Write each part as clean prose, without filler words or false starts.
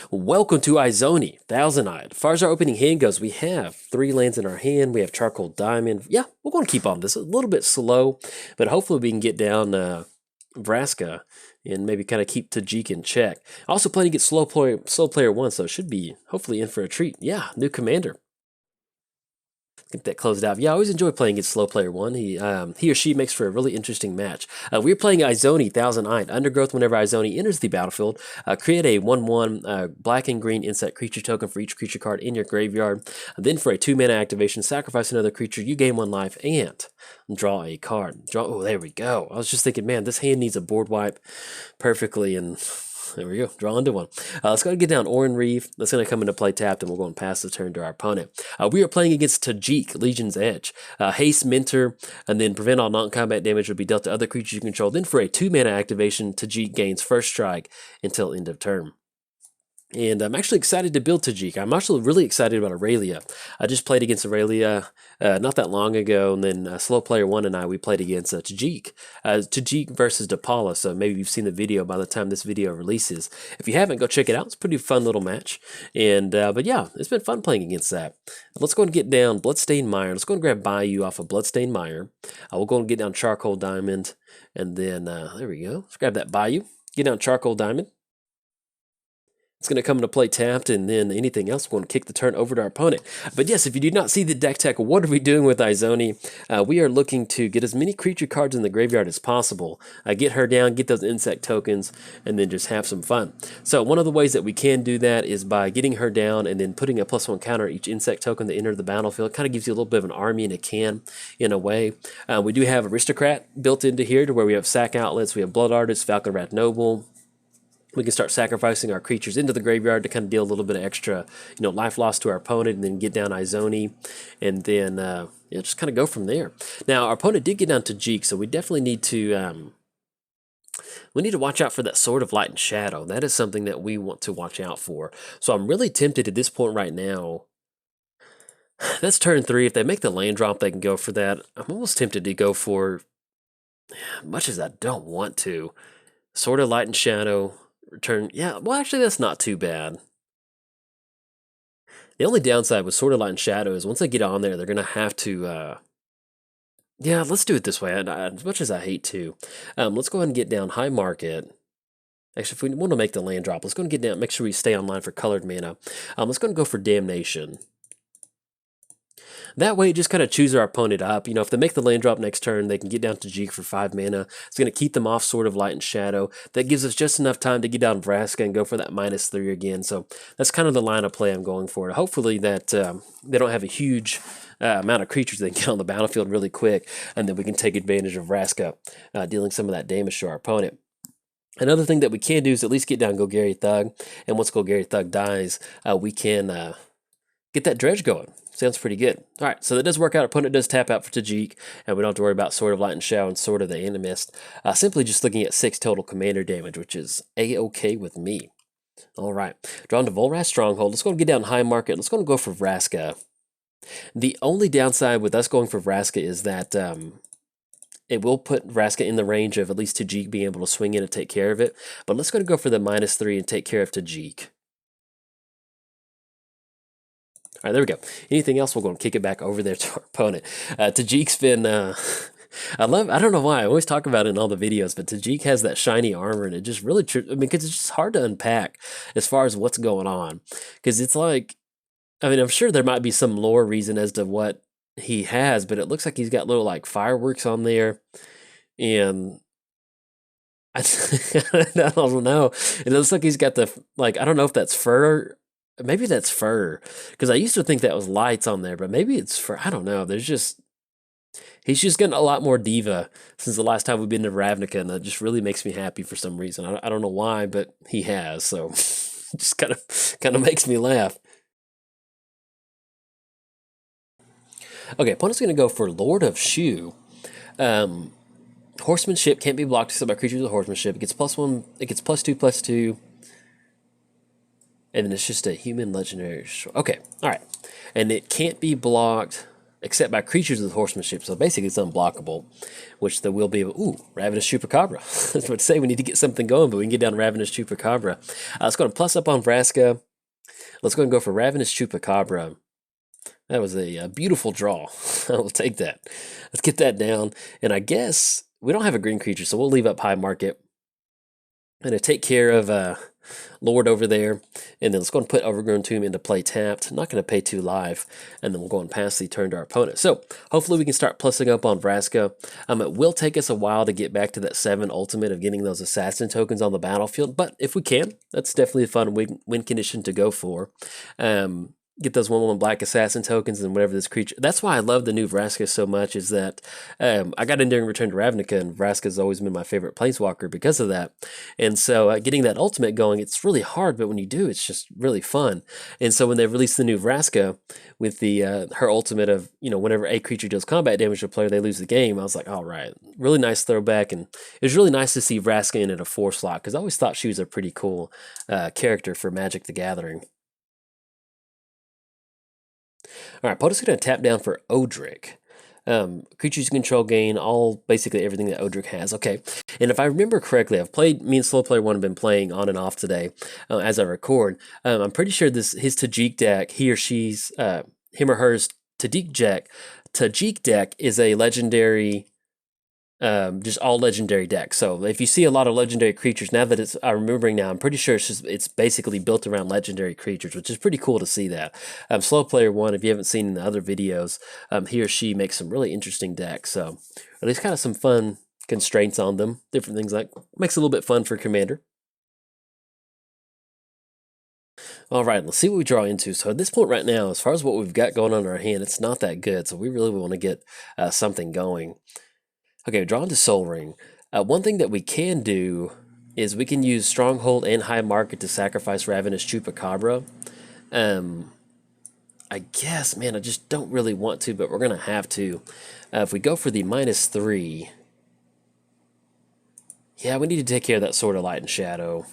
Welcome to Izoni, Thousand Eyed. As far as our opening hand goes, we have 3 lands in our hand. We have Charcoal Diamond. Yeah, we're going to keep on this a little bit slow, but hopefully we can get down Vraska and maybe kind of keep Tajic in check. Also playing to get slow player 1, so it should be hopefully in for a treat. Yeah, new commander. Get that closed out. Yeah, I always enjoy playing against slow player 1. He or she makes for a really interesting match. We're playing Izoni, Thousand Eyed. Undergrowth, whenever Izoni enters the battlefield, create a 1/1 black and green insect creature token for each creature card in your graveyard. Then for a 2-mana activation, sacrifice another creature, you gain 1 life, and draw a card. Oh, there we go. I was just thinking, man, this hand needs a board wipe perfectly, and there we go, draw into one. Let's go ahead and get down Oran Reef. That's going to come into play tapped, and we'll go and pass the turn to our opponent. We are playing against Tajic, Legion's Edge. Haste, Mentor, and then prevent all non-combat damage will be dealt to other creatures you control. Then for a 2-mana activation, Tajic gains first strike until end of turn. And I'm actually excited to build Tajic. I'm actually really excited about Aurelia. I just played against Aurelia not that long ago, and then Slow Player 1 and I, we played against Tajic. Tajic versus Dapala, so maybe you've seen the video by the time this video releases. If you haven't, go check it out. It's a pretty fun little match. And but yeah, it's been fun playing against that. Let's go and get down Bloodstained Mire. Let's go and grab Bayou off of Bloodstained Mire. We'll go and get down Charcoal Diamond, and then there we go. Let's grab that Bayou. Get down Charcoal Diamond. It's going to come into play tapped, and then anything else, we're going to kick the turn over to our opponent. But yes, if you did not see the deck tech, what are we doing with Izoni? We are looking to get as many creature cards in the graveyard as possible, get her down, get those insect tokens, and then just have some fun. So one of the ways that we can do that is by getting her down and then putting a +1 counter on each insect token that enter the battlefield. It kind of gives you a little bit of an army in a can, in a way. We do have Aristocrat built into here to where we have sack outlets, we have Blood Artist, Falcon Rat Noble. We can start sacrificing our creatures into the graveyard to kind of deal a little bit of extra, life loss to our opponent, and then get down Izoni, and then just kind of go from there. Now, our opponent did get down Tajic, so we definitely need to watch out for that Sword of Light and Shadow. That is something that we want to watch out for. So I'm really tempted at this point right now. That's turn 3. If they make the land drop, they can go for that. I'm almost tempted to go for, much as I don't want to, Sword of Light and Shadow. Return, yeah, well, actually, that's not too bad. The only downside with Sword of Light and Shadow is once they get on there, they're going to have to, yeah, let's do it this way, as much as I hate to. Let's go ahead and get down High Market. Actually, if we want to make the land drop, let's go and get down, make sure we stay online for colored mana. Let's go and go for Damnation. That way, just kind of choose our opponent up. If they make the land drop next turn, they can get down Tajic for 5 mana. It's going to keep them off Sword of Light and Shadow. That gives us just enough time to get down Vraska and go for that -3 again. So that's kind of the line of play I'm going for. Hopefully that they don't have a huge amount of creatures that can get on the battlefield really quick, and then we can take advantage of Vraska dealing some of that damage to our opponent. Another thing that we can do is at least get down Golgari Thug, and once Golgari Thug dies, we can get that dredge going. Sounds pretty good. All right, so that does work out. Opponent does tap out for Tajic, and we don't have to worry about Sword of Light and Shadow and Sword of the Animist. Simply just looking at 6 total commander damage, which is A-okay with me. All right, drawn to Volrath Stronghold. Let's go and get down High Market. Let's go and go for Vraska. The only downside with us going for Vraska is that it will put Vraska in the range of at least Tajic being able to swing in and take care of it. But let's go for the -3 and take care of Tajic. All right, there we go. Anything else, we'll go and kick it back over there to our opponent. Tajic's been, I don't know why, I always talk about it in all the videos, but Tajic has that shiny armor, and it just really, because it's just hard to unpack as far as what's going on. Because it's like, I'm sure there might be some lore reason as to what he has, but it looks like he's got little, fireworks on there, and I don't know. It looks like he's got the, I don't know if that's fur. Maybe that's fur, because I used to think that was lights on there, but maybe it's fur. I don't know. He's just getting a lot more diva since the last time we've been to Ravnica, and that just really makes me happy for some reason. I don't know why, but he has, so it just kind of makes me laugh. Okay, opponent's going to go for Lord of Shu. Horsemanship can't be blocked except by creatures with horsemanship. It gets +1. It gets +2/+2. And then it's just a human legendary. Okay, all right. And it can't be blocked except by creatures with horsemanship. So basically it's unblockable, which they will be able... Ooh, Ravenous Chupacabra. I was about to say we need to get something going, but we can get down to Ravenous Chupacabra. Let's go and plus up on Vraska. Let's go and go for Ravenous Chupacabra. That was a beautiful draw. I will take that. Let's get that down. And I guess we don't have a green creature, so we'll leave up high market. I'm going to take care of Lord over there. And then let's go and put Overgrown Tomb into play tapped. Not going to pay 2 live. And then we'll go and pass the turn to our opponent. So hopefully we can start plussing up on Vraska. It will take us a while to get back to that 7 ultimate of getting those assassin tokens on the battlefield. But if we can, that's definitely a fun win condition to go for. Get those 1/1 black assassin tokens and whatever this creature. That's why I love the new Vraska so much, is that I got in during Return to Ravnica, and Vraska's always been my favorite planeswalker because of that. And so getting that ultimate going, it's really hard, but when you do, it's just really fun. And so when they released the new Vraska with the her ultimate of, whenever a creature deals combat damage to a player, they lose the game, I was like, all right, really nice throwback. And it was really nice to see Vraska in at a 4 slot, because I always thought she was a pretty cool character for Magic the Gathering. All right, opponent's going to tap down for Odric. Creatures you control gain basically everything that Odric has. Okay, and if I remember correctly, me and Slow Player 1 have been playing on and off today as I record. I'm pretty sure his Tajic deck, him or hers Tajic deck is a legendary, just all legendary deck. So if you see a lot of legendary creatures, now that I'm remembering now, I'm pretty sure it's basically built around legendary creatures, which is pretty cool to see that. Slow Player 1, if you haven't seen in the other videos, he or she makes some really interesting decks. So at least kind of some fun constraints on them, different things makes it a little bit fun for Commander. All right, let's see what we draw into. So at this point right now, as far as what we've got going on in our hand, it's not that good. So we really want to get something going. Okay, drawn to Soul Ring. One thing that we can do is we can use Stronghold and High Market to sacrifice Ravenous Chupacabra. I guess, man, I just don't really want to, but we're going to have to. If we go for the -3, yeah, we need to take care of that Sword of Light and Shadow.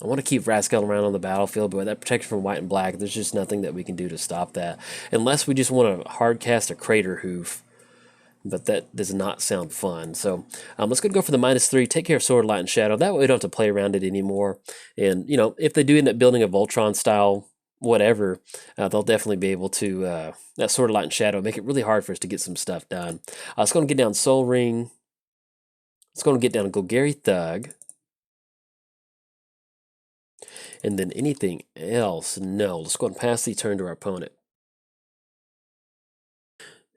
I want to keep Vraska around on the battlefield, but with that protection from white and black, there's just nothing that we can do to stop that. Unless we just want to hard cast a Crater Hoof. But that does not sound fun. So let's go for the -3, take care of Sword, Light, and Shadow. That way we don't have to play around it anymore. And, if they do end up building a Voltron style whatever, they'll definitely be able to, that Sword, Light, and Shadow, make it really hard for us to get some stuff done. Let's go and get down Soul Ring. Let's go and get down Golgari Thug. And then anything else? No. Let's go and pass the turn to our opponent.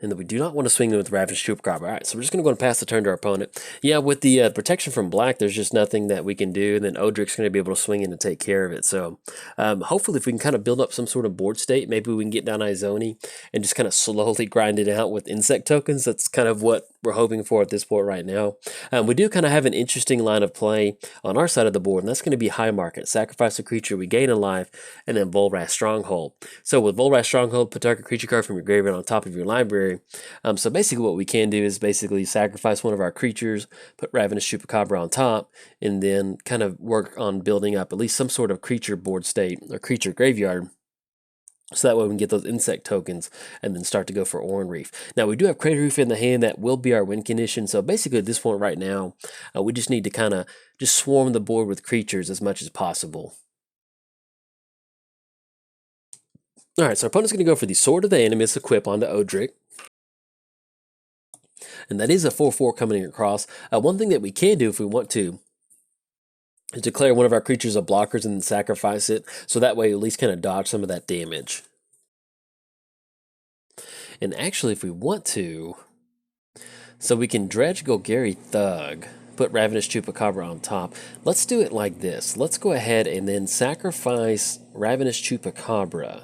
And then we do not want to swing them with Ravenous Chupacabra. All right, so we're just going to go and pass the turn to our opponent. Yeah, with the protection from black, there's just nothing that we can do. And then Odric's going to be able to swing in and take care of it. So hopefully if we can kind of build up some sort of board state, maybe we can get down Izoni and just kind of slowly grind it out with insect tokens. That's kind of what we're hoping for at this point right now. We do kind of have an interesting line of play on our side of the board, and that's going to be High Market. Sacrifice a creature, we gain a life, and then Volrath Stronghold. So with Volrath Stronghold, put target creature card from your graveyard on top of your library. So basically what we can do is basically sacrifice one of our creatures, put Ravenous Chupacabra on top, and then kind of work on building up at least some sort of creature board state or creature graveyard. So that way we can get those insect tokens and then start to go for Oran Reef. Now we do have Crater Reef in the hand. That will be our win condition. So basically at this point right now, we just need to kind of just swarm the board with creatures as much as possible. All right, so our opponent's going to go for the Sword of the Animus equip onto Odric. And that is a 4/4 coming across. One thing that we can do if we want to is declare one of our creatures a blockers and then sacrifice it. So that way at least kind of dodge some of that damage. And actually if we want to, so we can dredge Golgari Thug, put Ravenous Chupacabra on top. Let's do it like this. Let's go ahead and then sacrifice Ravenous Chupacabra.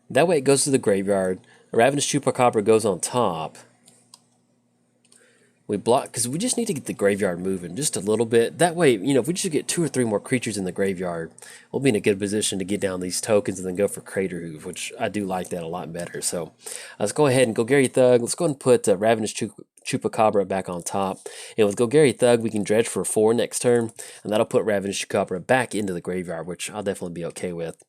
That way it goes to the graveyard. Ravenous Chupacabra goes on top. We block, because we just need to get the graveyard moving just a little bit. That way, if we just get 2 or 3 more creatures in the graveyard, we'll be in a good position to get down these tokens and then go for Crater Hoof, which I do like that a lot better. So let's go ahead and Golgari Thug. Let's go ahead and put Ravenous Chupacabra back on top. And with Golgari Thug, we can dredge for 4 next turn, and that'll put Ravenous Chupacabra back into the graveyard, which I'll definitely be okay with.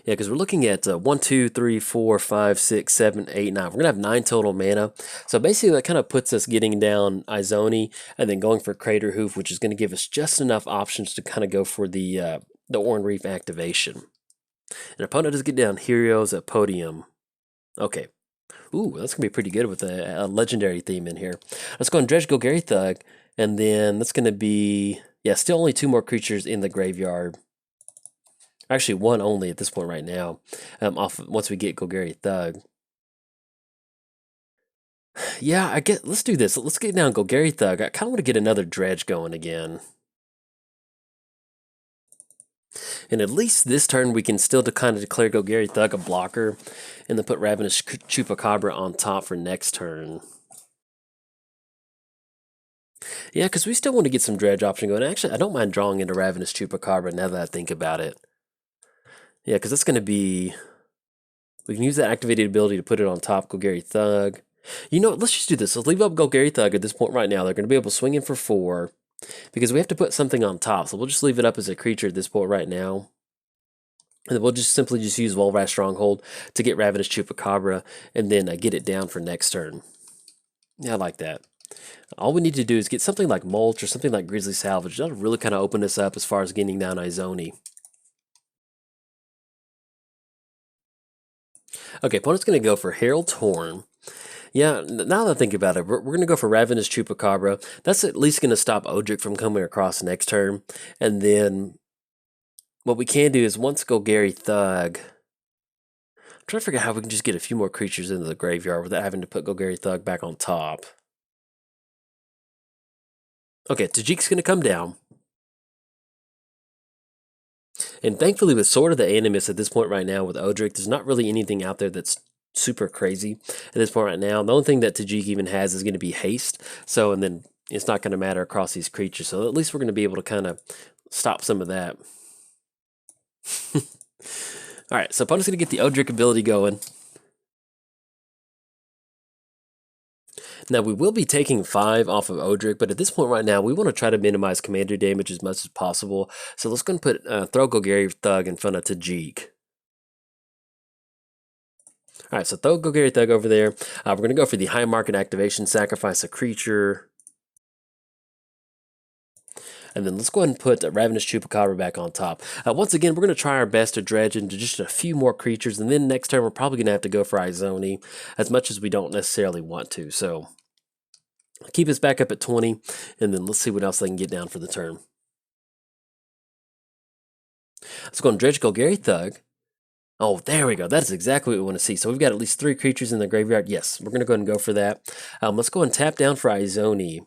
Yeah, because we're looking at 1, 2, 3, 4, 5, 6, 7, 8, 9. We're going to have 9 total mana. So basically that kind of puts us getting down Izoni and then going for Crater Hoof, which is going to give us just enough options to kind of go for the Oran Reef activation. An opponent does get down Heroes at Podium. Okay. Ooh, that's going to be pretty good with a legendary theme in here. Let's go and Dredge Golgari Thug, and then that's going to be, yeah, still only 2 more creatures in the graveyard. Actually, 1 only at this point right now, once we get Golgari Thug. Yeah, let's do this. Let's get down Golgari Thug. I kind of want to get another Dredge going again. And at least this turn we can still kind of declare Golgari Thug a blocker, and then put Ravenous Chupacabra on top for next turn. Yeah, because we still want to get some Dredge option going. Actually, I don't mind drawing into Ravenous Chupacabra now that I think about it. Yeah, because that's going to be... We can use that activated ability to put it on top, Golgari Thug. You know what, let's just do this. Let's leave up Golgari Thug at this point right now. They're going to be able to swing in for 4. Because we have to put something on top, so we'll just leave it up as a creature at this point right now. And then we'll just simply use Volrath Stronghold to get Ravenous Chupacabra, and then get it down for next turn. Yeah, I like that. All we need to do is get something like Mulch or something like Grizzly Salvage. That'll really kind of open us up as far as getting down Izoni. Okay, opponent's going to go for Herald's Horn. Yeah, now that I think about it, we're going to go for Ravenous Chupacabra. That's at least going to stop Odric from coming across next turn. And then what we can do is once Golgari Thug... I'm trying to figure out how we can just get a few more creatures into the graveyard without having to put Golgari Thug back on top. Okay, Tajic's going to come down. And thankfully, with Sword of the Animus at this point right now with Odric, there's not really anything out there that's super crazy at this point right now. The only thing that Tajic even has is going to be haste. So, and then it's not going to matter across these creatures. So at least we're going to be able to kind of stop some of that. All right, so opponent's going to get the Odric ability going. Now, we will be taking 5 off of Odric, but at this point right now, we want to try to minimize commander damage as much as possible. So let's go and throw Golgari Thug in front of Tajic. All right, so throw Golgari Thug over there. We're going to go for the high market activation, sacrifice a creature. And then let's go ahead and put Ravenous Chupacabra back on top. Once again, we're going to try our best to dredge into just a few more creatures, and then next turn we're probably going to have to go for Izoni, as much as we don't necessarily want to. So keep us back up at 20, and then let's see what else they can get down for the turn. Let's go and dredge Golgari Thug. Oh, there we go. That's exactly what we want to see. So we've got at least 3 creatures in the graveyard. Yes, we're going to go ahead and go for that. Let's go and tap down for Izoni.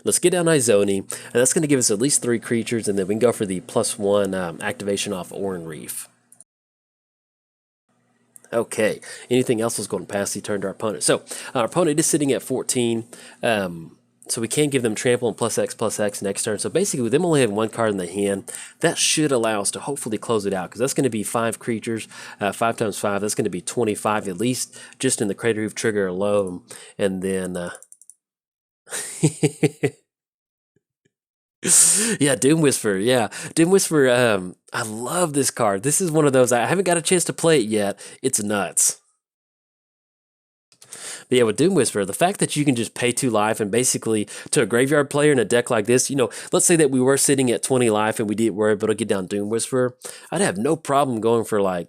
Let's get down Izoni, and that's going to give us at least 3 creatures, and then we can go for the +1 activation off Oran Reef. Okay, anything else is going past the turn to our opponent. So our opponent is sitting at 14, so we can give them trample and +X next turn. So basically, with them only having 1 card in the hand, that should allow us to hopefully close it out, because that's going to be 5 creatures, 5 times 5, that's going to be 25 at least, just in the Crater Hoof trigger alone, and then... Yeah, Doom Whisperer. Yeah, Doom Whisperer. I love this card. This is one of those, I haven't got a chance to play it yet. It's nuts. But yeah, with Doom Whisperer, the fact that you can just pay 2 life and basically to a graveyard player in a deck like this, you know, let's say that we were sitting at 20 life and we were able to get down Doom Whisperer, I'd have no problem going for like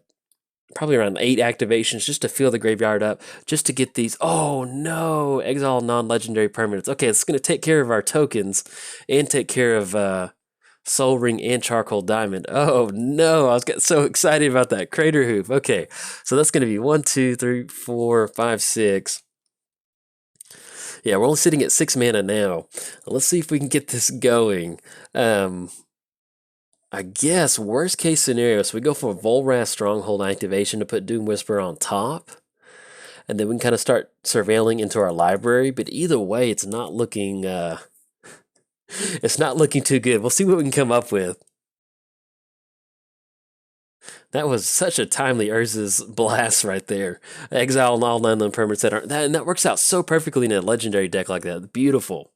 probably around 8 activations just to fill the graveyard up, just to get these. Oh no, exile non-legendary permanents. Okay, it's going to take care of our tokens and take care of Soul Ring and Charcoal Diamond. Oh no, I was getting so excited about that. Crater Hoof. Okay, so that's going to be 1, 2, 3, 4, 5, 6. Yeah, we're only sitting at 6 mana now. Let's see if we can get this going. I guess worst case scenario, so we go for a Volrath Stronghold activation to put Doom Whisperer on top, and then we can kind of start surveilling into our library. But either way, it's not looking it's not looking too good. We'll see what we can come up with. That was such a timely Urza's Blast right there. Exile and all 9 permanents that aren't that, and that works out so perfectly in a legendary deck like that. Beautiful.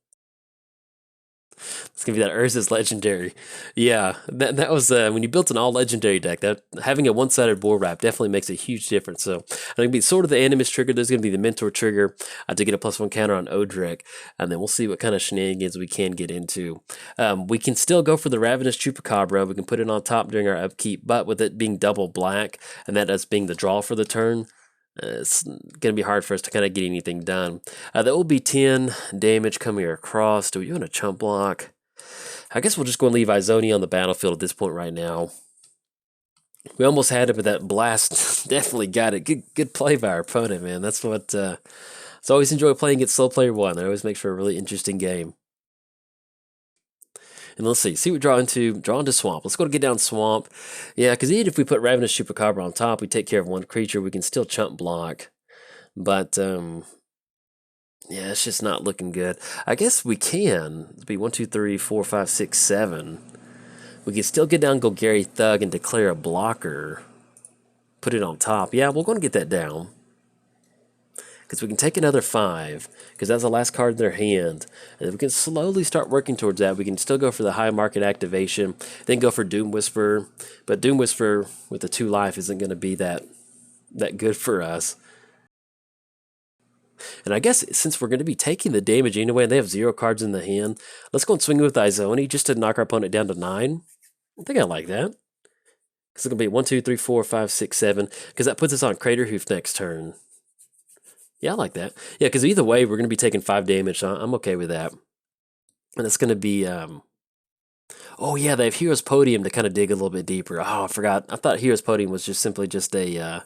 It's gonna be that Urza's legendary. Yeah, that was when you built an all legendary deck. That having a one-sided board wrap definitely makes a huge difference. So I think be sort of the Animus trigger. There's gonna be the Mentor trigger to get a +1 counter on Odric, and then we'll see what kind of shenanigans we can get into. We can still go for the Ravenous Chupacabra. We can put it on top during our upkeep, but with it being double black and that us being the draw for the turn. It's going to be hard for us to kind of get anything done. That will be 10 damage coming across. Do we want a chump block? I guess we'll just go and leave Izoni on the battlefield at this point right now. We almost had it, but that blast definitely got it. Good play by our opponent, man. That's what... I always enjoy playing at slow player 1. That always makes for a really interesting game. And let's see what we draw into Swamp. Let's go to get down Swamp. Yeah, because even if we put Ravenous Chupacabra on top, we take care of one creature, we can still chump block. But, yeah, it's just not looking good. I guess we can. It'd be 1, 2, 3, 4, 5, 6, 7. We can still get down Golgari Thug and declare a blocker. Put it on top. Yeah, we're going to get that down. Because we can take another 5, because that's the last card in their hand. And we can slowly start working towards that. We can still go for the high market activation, then go for Doom Whisper. But Doom Whisper with the 2 life isn't going to be that good for us. And I guess since we're going to be taking the damage anyway, and they have 0 cards in the hand, let's go and swing with Izoni just to knock our opponent down to 9. I think I like that. Because it's going to be 1, 2, 3, 4, 5, 6, 7. Because that puts us on Crater Hoof next turn. Yeah, I like that. Yeah, because either way, we're going to be taking 5 damage, so I'm okay with that. And it's going to be... Oh, yeah, they have Hero's Podium to kind of dig a little bit deeper. Oh, I forgot. I thought Hero's Podium was just simply just a...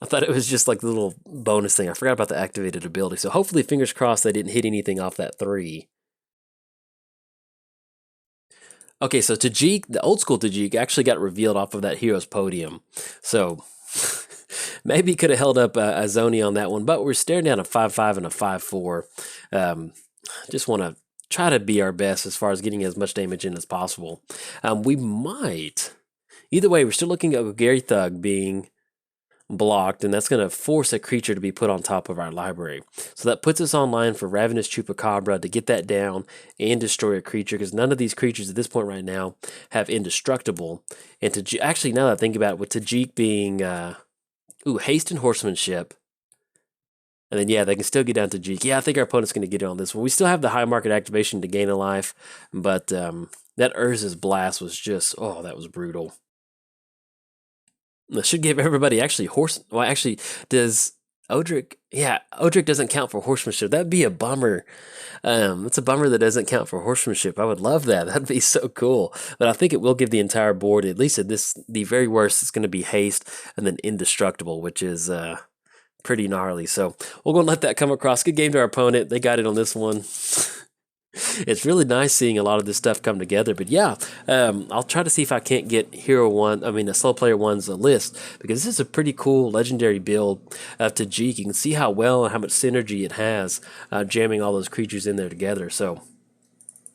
I thought it was just like the little bonus thing. I forgot about the activated ability. So hopefully, fingers crossed, they didn't hit anything off that 3. Okay, so Tajic, the old school Tajic, actually got revealed off of that Hero's Podium. So... Maybe he could have held up Izoni on that one, but we're staring down a 5-5 and a 5-4. Just want to try to be our best as far as getting as much damage in as possible. We might. Either way, we're still looking at Golgari Thug being blocked, and that's going to force a creature to be put on top of our library. So that puts us online for Ravenous Chupacabra to get that down and destroy a creature, because none of these creatures at this point right now have indestructible. And actually, now that I think about it, with Tajic being... haste and horsemanship. And then, yeah, they can still get down to Tajic. Yeah, I think our opponent's going to get it on this one. We still have the high market activation to gain a life, but that Urza's Blast was just, oh, that was brutal. That should give everybody actually well, actually, does Odric... Yeah, Odric doesn't count for horsemanship. That'd be a bummer. It's a bummer that doesn't count for horsemanship. I would love that. That'd be so cool. But I think it will give the entire board, at least at the very worst, it's going to be haste and then indestructible, which is pretty gnarly. So we're going to let that come across. Good game to our opponent. They got it on this one. It's really nice seeing a lot of this stuff come together. But yeah, I'll try to see if I can't get a slow player one's list, because this is a pretty cool legendary build of Tajic. You can see how well and how much synergy it has jamming all those creatures in there together. So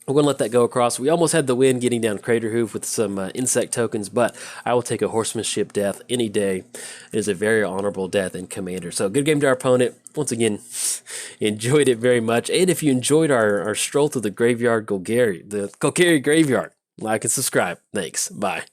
we're going to let that go across. We almost had the win getting down Crater Hoof with some insect tokens, but I will take a horsemanship death any day. It is a very honorable death in Commander. So good game to our opponent. Once again, enjoyed it very much. And if you enjoyed our stroll through the graveyard the Golgari graveyard, like and subscribe. Thanks. Bye.